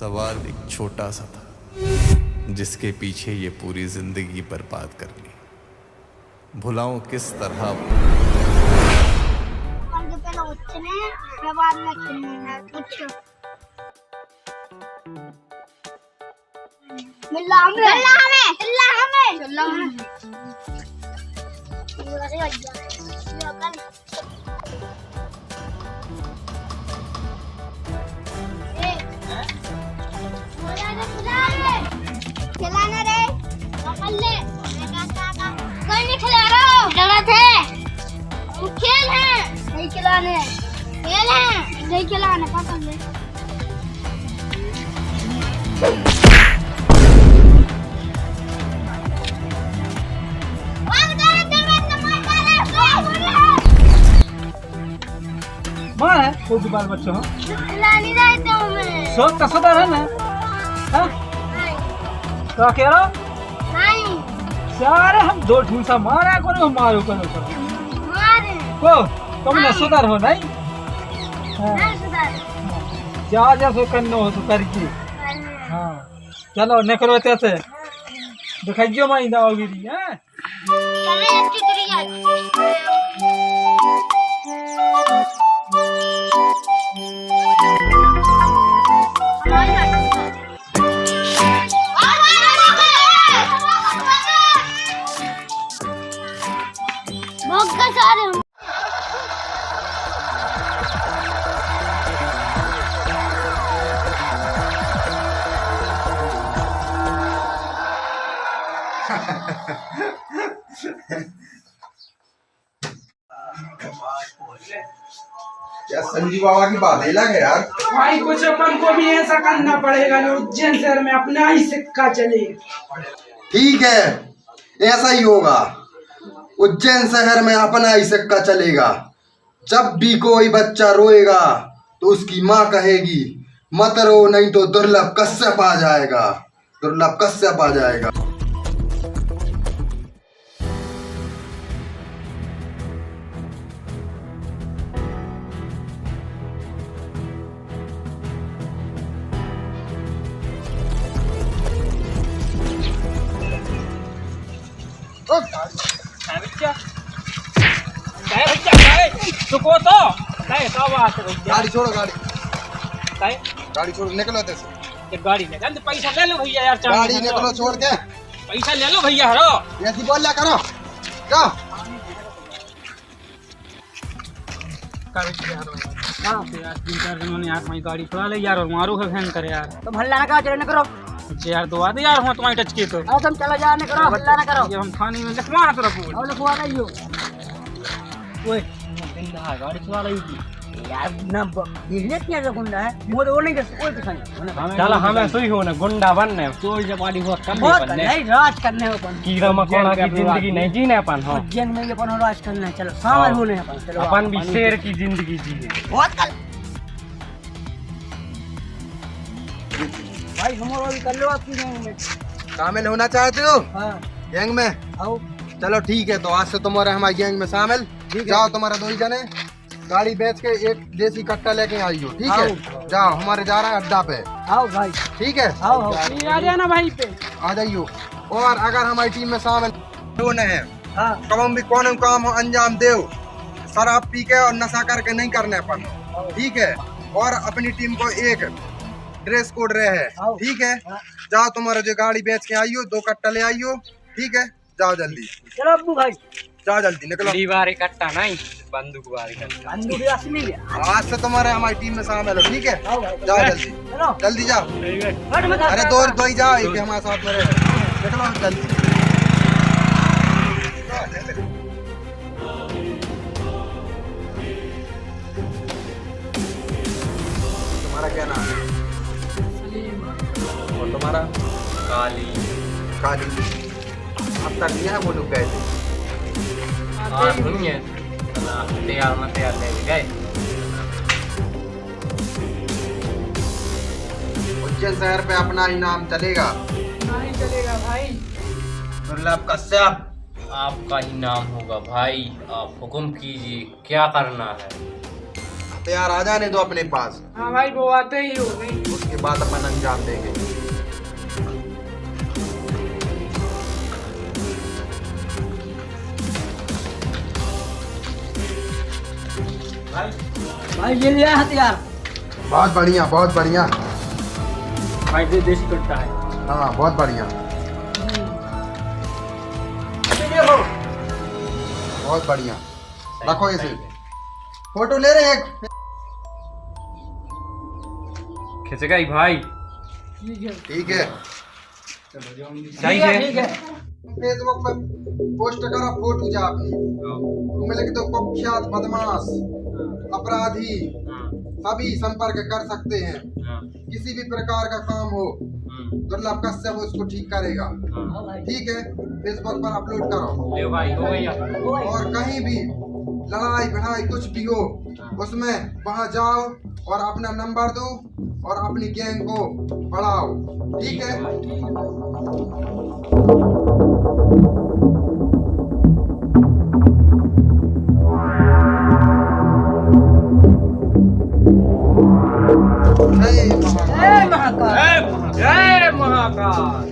सवाल एक छोटा सा था, जिसके पीछे ये पूरी जिंदगी बर्बाद कर ली। भुलाऊं किस तरह? खिलाना रे, पकड़ ले। कोई नहीं खिला रहा, गलत है। वो खेल है, नहीं खिलाने। खेल है, नहीं खिलाने, पकड़ ले। माँ है कोई बाल बच्चों हो खिलानी रहते हूँ मैं। शौक का सदर है ना? हाँ? तो कह रहा नहीं सारे हम दो ढूंसा मारा करो मारो करो मारे को तुमने सुधर हो नहीं? हाँ। नहीं सुधार। जा जैसे करना हो तो करिए। हाँ चलो निकलो कैसे दिखाइए माई दाओगिरी है। चले इसकी दुनिया। क्या संजीव बाबा की बात है अलग है यार। भाई कुछ अपन को भी ऐसा करना पड़ेगा जो उज्जैन शहर में अपना ही सिक्का चले। ठीक है ऐसा ही होगा। उज्जैन शहर में अपना ही सिक्का चलेगा। जब भी कोई बच्चा रोएगा तो उसकी माँ कहेगी मत रो नहीं तो दुर्लभ कश्यप आ जाएगा। दुर्लभ कश्यप आ जाएगा। गाड़ी छोड़ो गाड़ी छोड़ो निकलो से। गाड़ी ले पैसा ले लो भैया यार। गाड़ी निकलो छोड़ के पैसा ले लो भैया हरो ऐसी बोल लिया करो जाओ। गाड़ी थोड़ा ले यार और मारो है फैन करे यार। तुम हल्ला ना करो, चलो ना करो। यार दो आते यार हम तुम्हारी टच की तो आओ तुम चलो जाने करो, हल्ला ना करो। ये हम थाने में लिखवा ना तेरा फोन। आओ लिखवा नहीं हो ओए गाड़ी चला रही थी यार ना बिजनेस किया जो गुंडा है वो तो नहीं कर कोई पसंद चला हमें सोई हो ना गुंडा बनने चोर जबाड़ी हो कम बहुत बनने नहीं राज करने हो अपन कीड़ा मकोड़ा की जिंदगी नहीं जीने अपन। हो उज्जैन में ये अपन राज करना है। चलो शामिल होने हैं अपन। चलो अपन भी शेर की जिंदगी जिए। बहुत कल भाई हमारा भी कर लो आपकी गैंग में। शामिल होना चाहते हो हाँ गैंग में? आओ चलो ठीक है तो आज से तुम्हारे हमारी गैंग में शामिल। जाओ तुम्हारा दो ही जने गाड़ी बेच के एक देसी कट्टा लेके आई हो। ठीक है जाओ हमारे जा रहा है अड्डा पे। आओ भाई ठीक है आओ आओ आ जाना भाई पे आ जाइयो। और अगर हमारी टीम में शामिल होने हैं हाँ कम भी कौन काम हो अंजाम दे शराब पी के और नशा करके नहीं करने अपन। ठीक है और अपनी टीम को एक ड्रेस कोड रहे है। ठीक है जाओ तुम्हारा जो गाड़ी बेच के आई हो 2 कट्टा ले आई हो। ठीक है जाओ जल्दी चलो अब्बू भाई जाओ जल्दी निकलो। दीवारी कट्टा नहीं बंदूक वाली कट्टा। बंदूक असली है। आज से तुम्हारे हमारी टीम में शामिल हो। ठीक है आओ भाई जाओ जल्दी चलो जल्दी जाओ। हट मत अरे दो ही जाओ एक हमारे साथ में रहे। निकलो जल्दी। तुम्हारा क्या नाम है? और तुम्हारा? काली काली। अब तक लिया है वो लोग गए थे। तैयार मत तैयार ले गए। उज्जैन शहर पे अपना ही नाम चलेगा। नहीं चलेगा भाई। दुर्लभ कश्यप आपका ही नाम होगा भाई। आप हुक्म कीजिए क्या करना है। हथियार आ जाने दो अपने पास, हाँ भाई वो आते ही हो गई। उसके बाद अपन अंजाम देंगे। भाई ये लिया हथियार। बहुत बढ़िया, बहुत बढ़िया। भाई ये देश करता है। हाँ बहुत बढ़िया, बहुत बढ़िया। रखो इसे, फोटो ले रहे हैं एक। खिंचेगा ही भाई। ठीक है, सही है। ठीक है। फेसबुक पे पोस्ट करो फोटो जा अपनी, तुम्हें लगे तो कुख्यात बदमाश अपराधी सभी संपर्क कर सकते हैं। किसी भी प्रकार का काम हो, दुर्लभ कश्यप उसको ठीक करेगा। ठीक है, फेसबुक पर अपलोड करो। ले भाई हो गया। और कहीं भी लड़ाई भिड़ाई कुछ भी हो, उसमें वहां जाओ और अपना नंबर दो और अपनी गैंग को बढ़ाओ। ठीक है, जय महाकाल। जय महाकाल।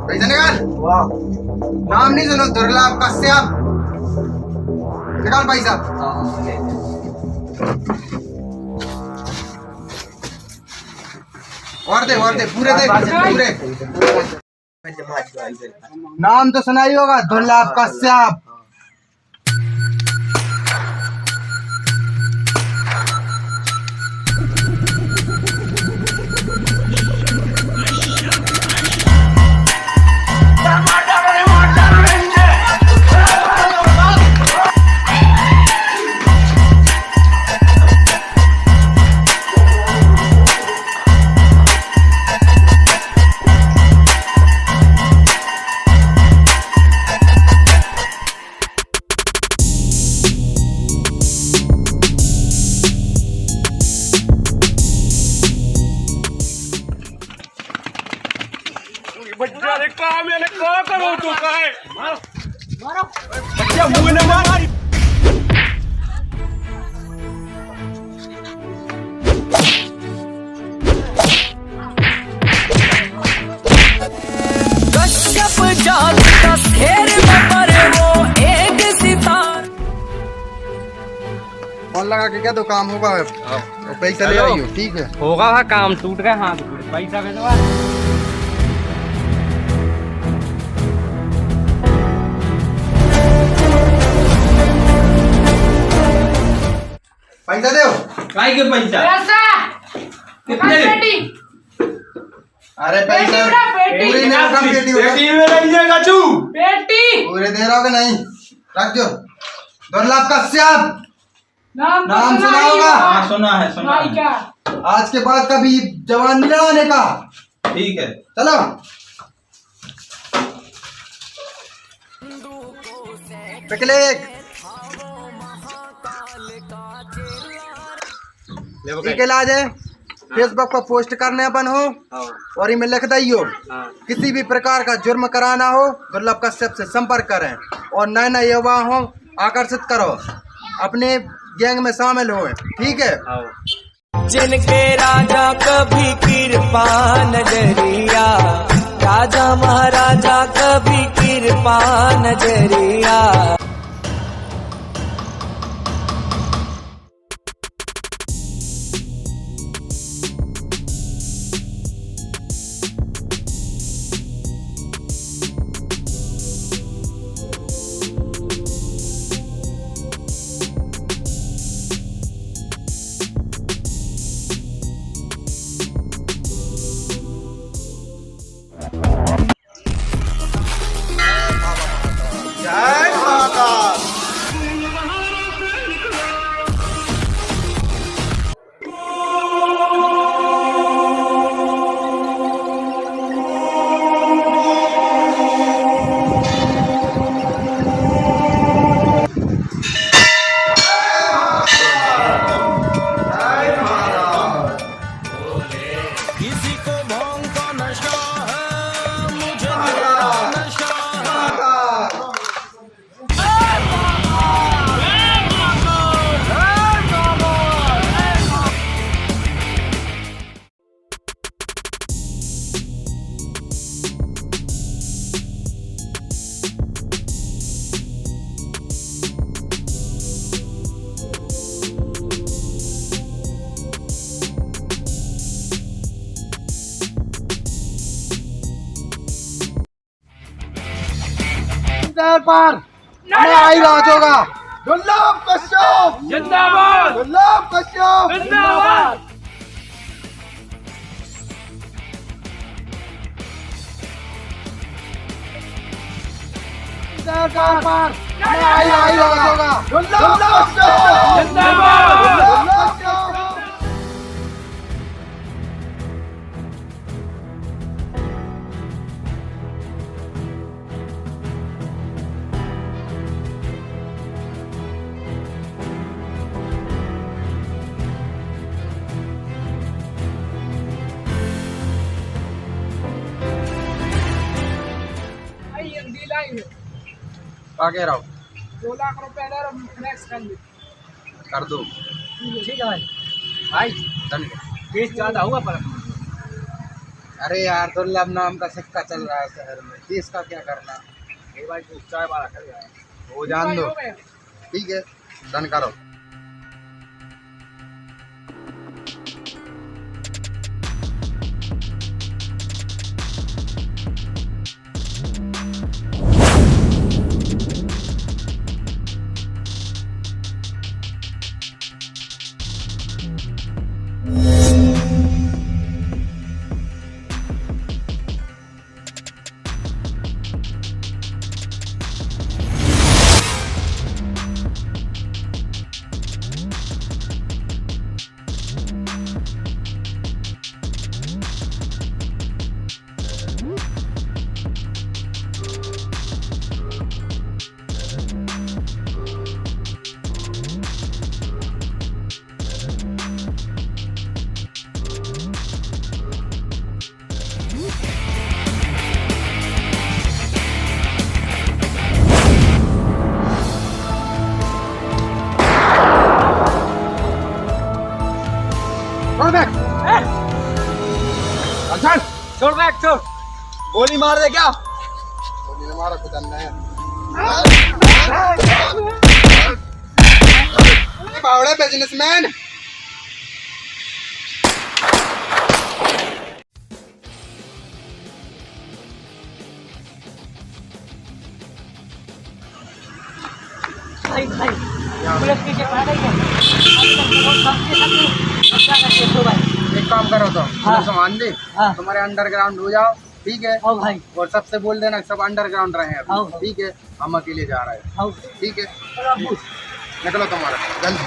पैसा निकाल। नाम नहीं सुनो, दुर्लभ कश्यप। निकाल पैसा। और दे पूरे दे, पूरे। नाम तो सुना ही होगा, दुर्लभ कश्यप। बच्चा ने कहा, मैंने कहा करो तो कहे मारो बच्चा मुंह ने मार। कश्यप जाल का शेर में परे वो एक सितार। फोन लगा के क्या तो काम होगा, तो पैसा ले आइयो। ठीक है, होगा वहाँ काम, टूट गया हाथ, पैसा भेजवा। पैसा दो। काय के पैसा? पैसा कितने? पेटी अरे पैसा पूरी नहीं होगा, पेटी होगा। पेटी में लग जाएगा चू। पेटी पूरे दे रहोगे नहीं, रख दो। दुर्लभ कश्यप, नाम सुना होगा? हाँ सुना है, सुना भाई है। क्या आज के बाद कभी जवान नहीं लड़ाने का। ठीक है, चलो। पिकनिक ठीक है, ला जाए फेसबुक पर पोस्ट करने अपन हो और इनमें लिख दियो, किसी भी प्रकार का जुर्म कराना हो दुर्लभ कश्यप से संपर्क करें और नए नए युवा हो आकर्षित करो, अपने गैंग में शामिल हो। ठीक है, जिनके राजा कभी कृपा नजरिया, राजा महाराजा कभी कृपा नजरिया। शहर पर आई राज होगा। दुर्लभ कश्यप जिंदाबाद, दुर्लभ कश्यप जिंदाबाद। शहर पर आई राज होगा। दुर्लभ कश्यप जिंदाबाद। दुर्लभ कश्यप क्या कह रहा हूँ? 2 लाख रुपए फिक्स कर ली। कर दो। ठीक है भाई। भाई डन। केस ज्यादा हुआ पर अरे यार दुर्लभ नाम का सिक्का चल रहा है शहर में, देश का क्या करना। भाई तू चाय वाला कर यार। वो जान दो। ठीक है डन करो। छोड़ बैग छोड़। गोली मार दे क्या? गोली ने मारा खुद अन्ना है। बावड़े बिजनेसमैन। भाई भाई पुलिस पीछे पड़ गई है। एक काम करो तो हाँ। सामान दे। हाँ। तुम्हारे अंडरग्राउंड हो जाओ। ठीक है आओ भाई और सबसे बोल देना सब अंडरग्राउंड रहे हैं आओ। अभी। ठीक है हम अकेले जा रहे हैं। आओ ठीक है चलो अब्बू। निकलो तुम्हारा जल्दी।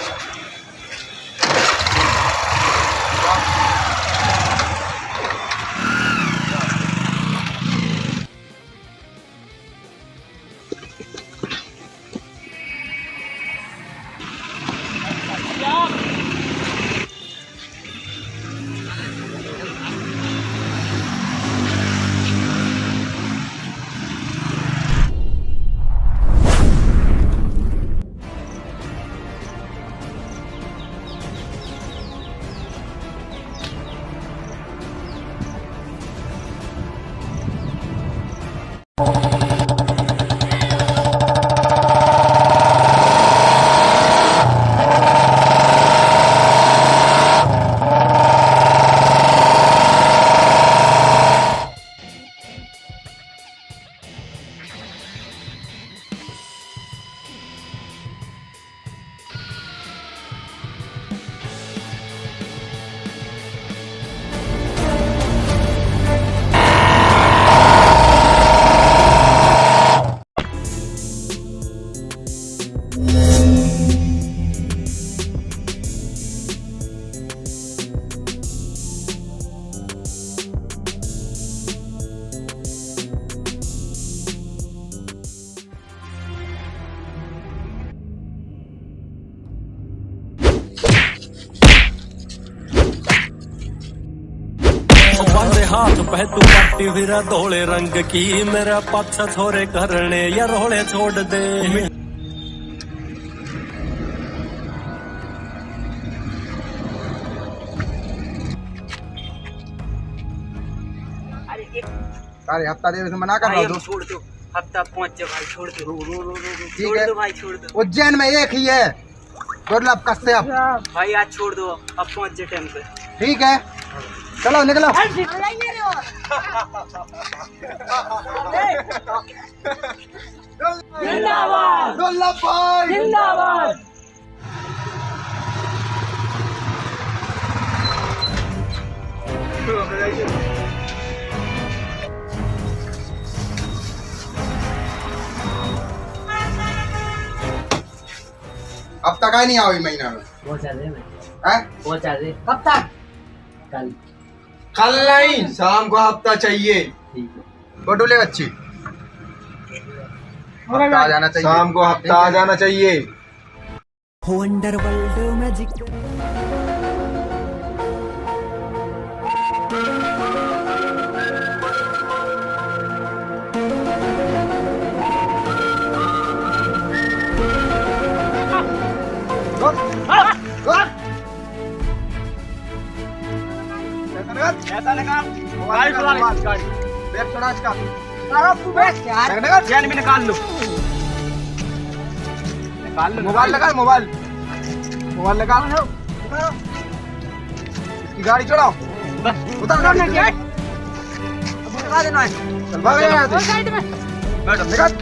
बांधे हाथ पे तू पट्टी फिर धोले रंग की मेरा पाछा छोरे करने या रोले छोड़ दे। अरे हफ्ता देर से मना कर रहा हूँ। छोड़ दो हफ्ता पहुंच जा भाई छोड़ दो। ठीक छोड़ है दो भाई छोड़ दो उज्जैन में एक ही है दुर्लभ कश्यप। भाई आज छोड़ दो अब पहुंच जा टाइम पे। ठीक है चलो निकलो। जिंदाबाद दुर्लभ भाई जिंदाबाद। अब तक आई नहीं आओ महीना में पहुंचा दे मैं, हैं? पहुंचा दे। कब तक? कल। कल नहीं, शाम को हफ्ता चाहिए। ठीक है। फोटो ले अच्छी, हफ्ता आ जाना चाहिए, शाम को हफ्ता आ जाना चाहिए। वंडरवर्ल्ड मैजिक। ऐसा लगा मोबाइल चला गाड़ी बैग छोड़ा इसका। तू बैठ यार। चैन भी निकाल लो मोबाइल लगा, मोबाइल लगा, इसकी गाड़ी चढ़ाओ, उतार गाड़ी से। लगा देना है। चल भाग यहाँ से। साइड में। बैठ, निकल।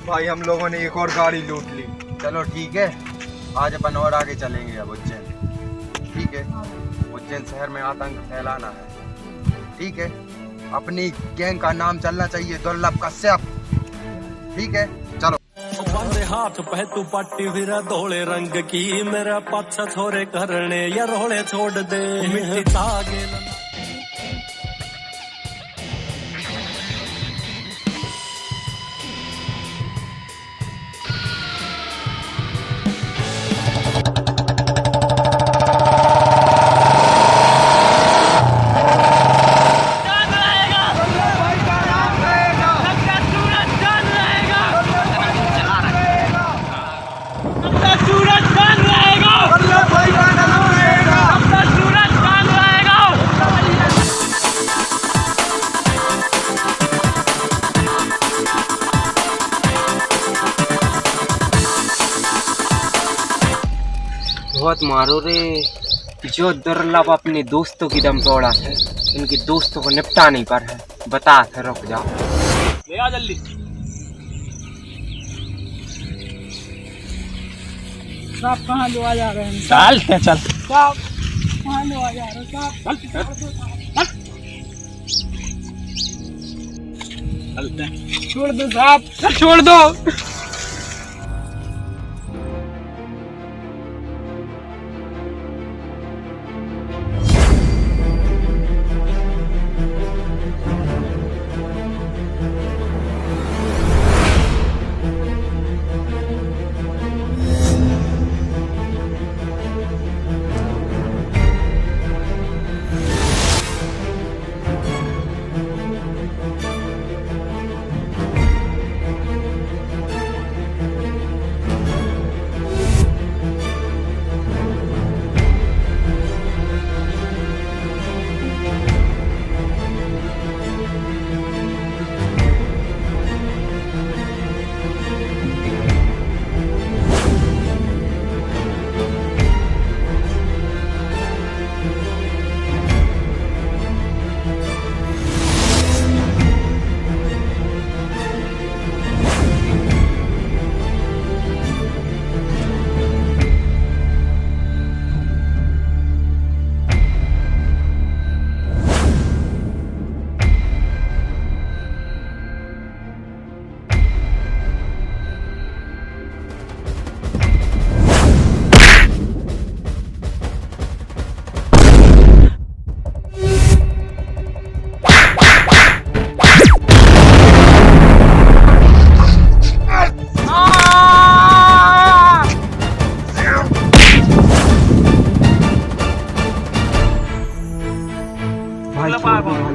भाई हम लोगों ने एक और गाड़ी लूट ली। चलो ठीक है, आज अपन और आगे चलेंगे अब उज्जैन। ठीक है, उज्जैन शहर में आतंक फैलाना है। ठीक है, अपनी गैंग का नाम चलना चाहिए दुर्लभ कश्यप। ठीक है, चलो। बंदे हाथ पे तू पट्टी फिर धोले रंग की मेरा पाछा छोरे करने या रोले छोड़ दे मिट्टी तागे बहुत मारो रे। जो दुर्लभ अपने दोस्तों की दम तोड़ा है, इनके दोस्तों को निपटा नहीं पा रहा है। बता है, रुक जाओ। ले आ जल्दी। साहब कहाँ ले आ जा रहे हैं? चल चल साहब, कहाँ ले आ जा रहे हैं साहब? चलते हैं। छोड़ दो साहब, छोड़ दो।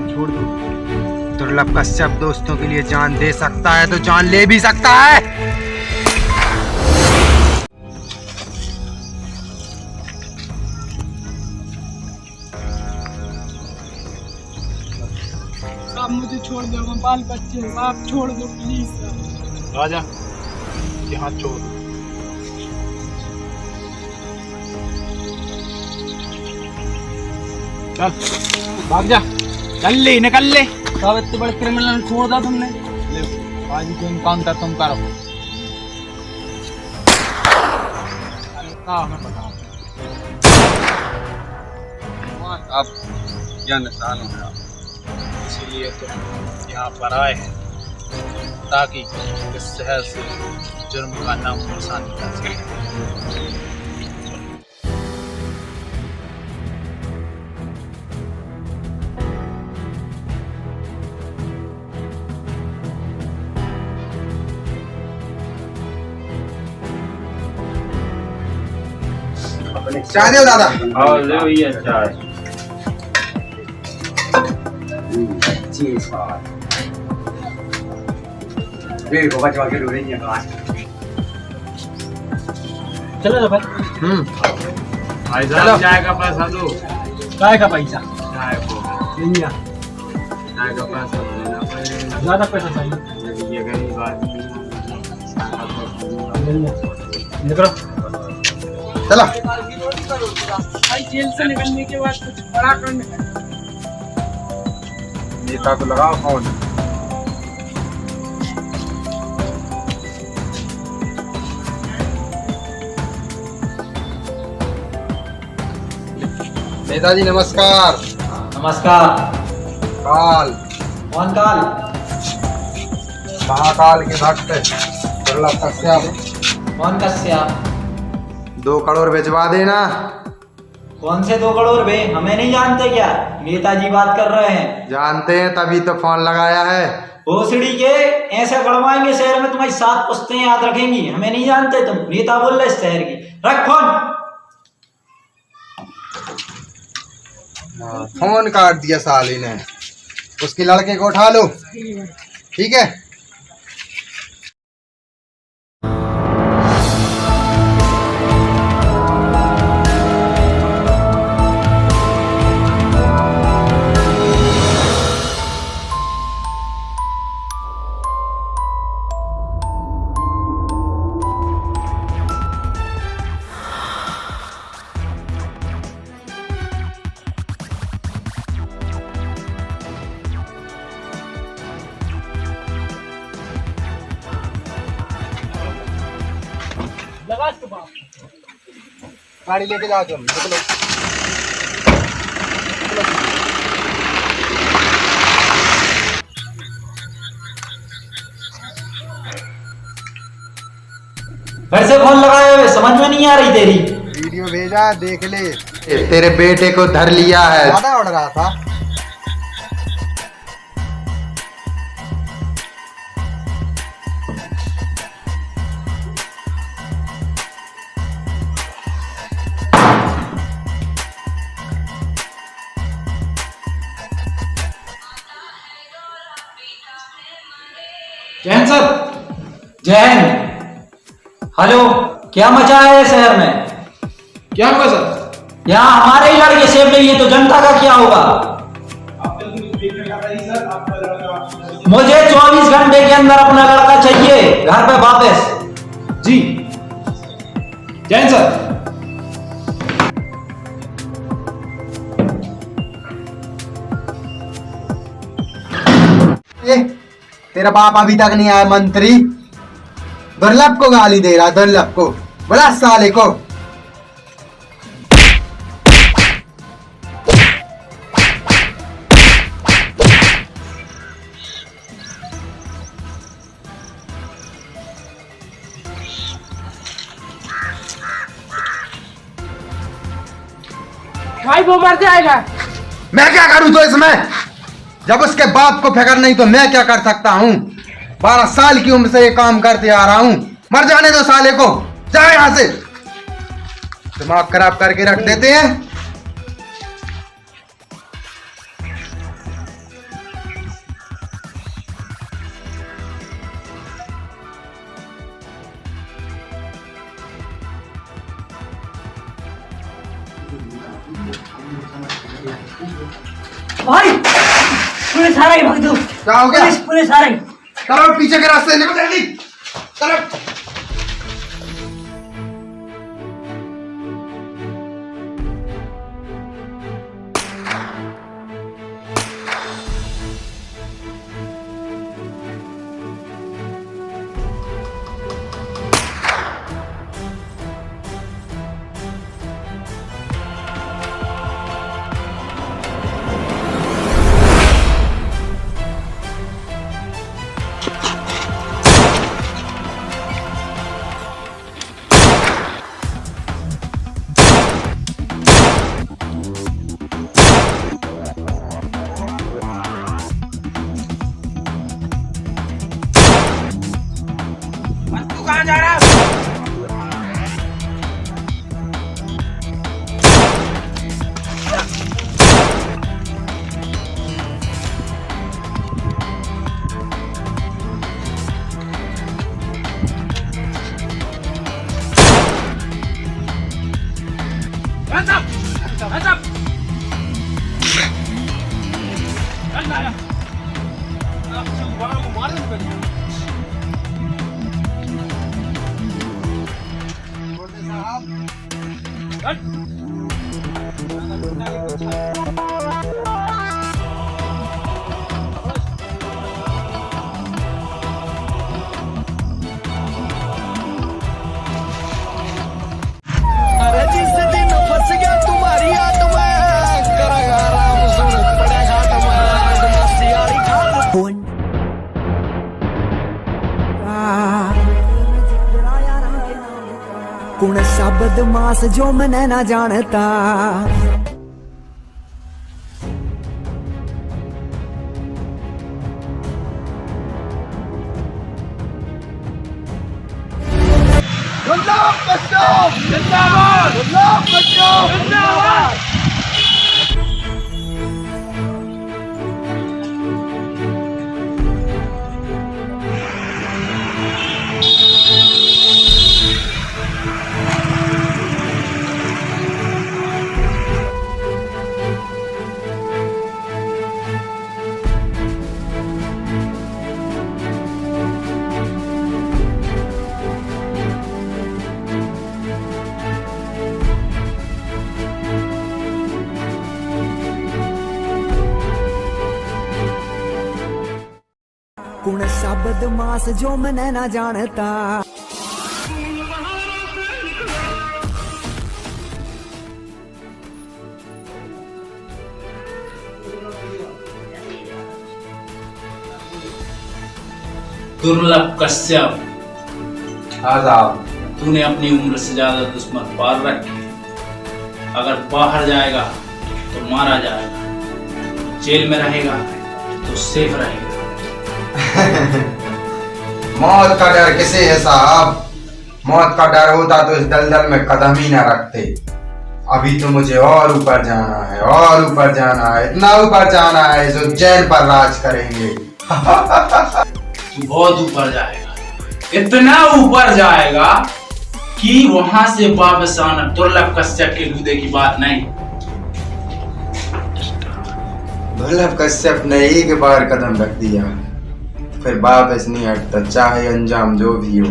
छोड़ दो। दुर्लभ कश्यप दोस्तों के लिए जान दे सकता है तो जान ले भी सकता है। साहब मुझे छोड़ दो, बाल बच्चे, आप छोड़ दो प्लीज। राजा, यहाँ छोड़। चल भाग जा, चल ले, निकल ले। सब इतने बड़े क्रिमिनल छोड़ दिया तुमने। ले आज को इनकाउंटर तुम करो। हमें पता अब क्या निशान हो गया, इसीलिए तो यहाँ पर आए हैं ताकि इस शहर से जुर्म का नाम निशान निकल सके। चाय दो दादा। और ले भैया चाय। चलो तो भाई। भाई साहब चाय का पैसा दो। काय का पैसा? चाय को लिया। चाय का पैसा देना पड़ेगा। ज्यादा पैसा चाहिए। ये गरीब आदमी निकलो। चलो भाई जेल से निकलने के बाद कुछ बड़ा करने का। नेता को लगाओ फोन। नेताजी नमस्कार। नमस्कार। काल कौन काल? महाकाल के भक्त दुर्लभ कश्यप। कौन कश्यप? 2 करोड़ भिजवा देना। कौन से 2 करोड़ बे? हमें नहीं जानते क्या? नेताजी बात कर रहे हैं। जानते हैं तभी तो फोन लगाया है। भोसड़ी के ऐसे बढ़वाएंगे शहर में, तुम्हारी 7 पुश्तें याद रखेंगी। हमें नहीं जानते तुम, नेता बोल रहे शहर की। रख फोन। फोन काट दिया साली ने। उसके लड़के को उठा लो, ठीक है? गाड़ी लेके जाओ तुम, निकलो। फिर से फोन लगाए हुए, समझ में नहीं आ रही तेरी। वीडियो भेजा, देख ले। तेरे बेटे को धर लिया है। ज्यादा उड़ रहा था। जय हिंद सर। जय हिंद। हेलो, क्या मचा है शहर में? क्या होगा सर? यहाँ हमारे ही लड़के सेफ नहीं है तो जनता का क्या होगा? मुझे 24 घंटे के अंदर अपना लड़का चाहिए घर पे वापस। जी जय हिंद सर। तेरा बाप अभी तक नहीं आया मंत्री। दुर्लभ को गाली दे रहा, दुर्लभ को। बड़ा साले को। भाई वो मर जाएगा। मैं क्या करूं तो इसमें? जब उसके बाप को फिक्र नहीं तो मैं क्या कर सकता हूं? 12 साल की उम्र से ये काम करते आ रहा हूं। मर जाने दो साले को। जाए यहां से। दिमाग खराब करके रख देते हैं। भाई पुलिस आ रही, भाग दो। क्या हो गया? पुलिस आ रही। चलो पीछे के रास्ते निकल जल्दी। चलो। जा रहा Hands up! Hands up! कुण सा बदमाश जो मैंने ना जानता कुण सा बदमाश जो मैंने ना जानता दुर्लभ कश्यप, आजाद। तूने अपनी उम्र से ज्यादा दुश्मन पाल रखे। अगर बाहर जाएगा तो मारा जाएगा, जेल में रहेगा तो सेफ रहेगा। मौत का डर किसे है साहब? मौत का डर होता तो इस दलदल में कदम ही न रखते। अभी तो मुझे और ऊपर जाना है, और ऊपर जाना है, इतना ऊपर जाना है जो उज्जैन पर राज करेंगे। तू बहुत ऊपर जाएगा, इतना ऊपर जाएगा कि वहां से वापस आना दुर्लभ कश्यप के गुदे की बात नहीं। दुर्लभ कश्यप ने एक बार कदम रख दिया फिर वापस नहीं हटता, चाहे अंजाम जो भी हो।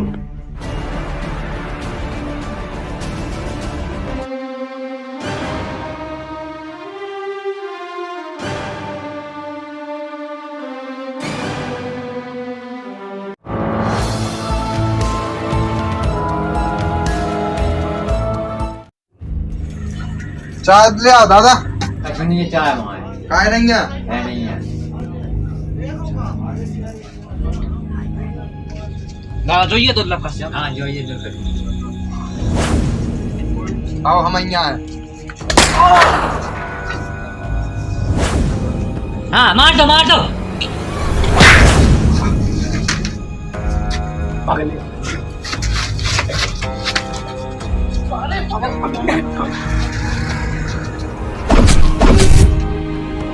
चाय ले आओ दादा। नहीं चाय हमारे काय नहीं है? नहीं है ना જોઈએ दुर्लभ कश्यप। हाँ જોઈએ आओ हम यहाँ हैं। हाँ मार दो मार दो।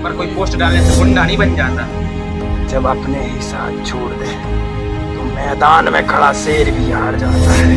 पर कोई पोस्ट डालने से गुंडा नहीं बन जाता। जब अपने ही साथ छोड़ दे तो मैदान में खड़ा शेर भी हार जाता है।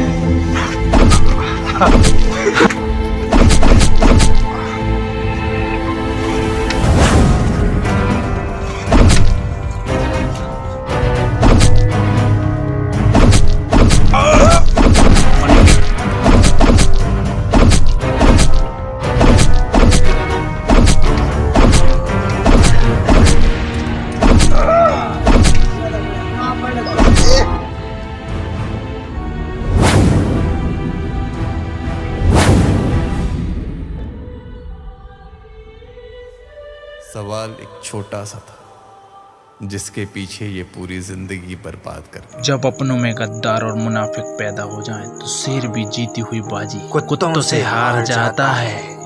सवाल एक छोटा सा था जिसके पीछे ये पूरी जिंदगी बर्बाद कर दी। जब अपनों में गद्दार और मुनाफिक पैदा हो जाएं तो शेर भी जीती हुई बाजी कुत्तों से हार जाता है।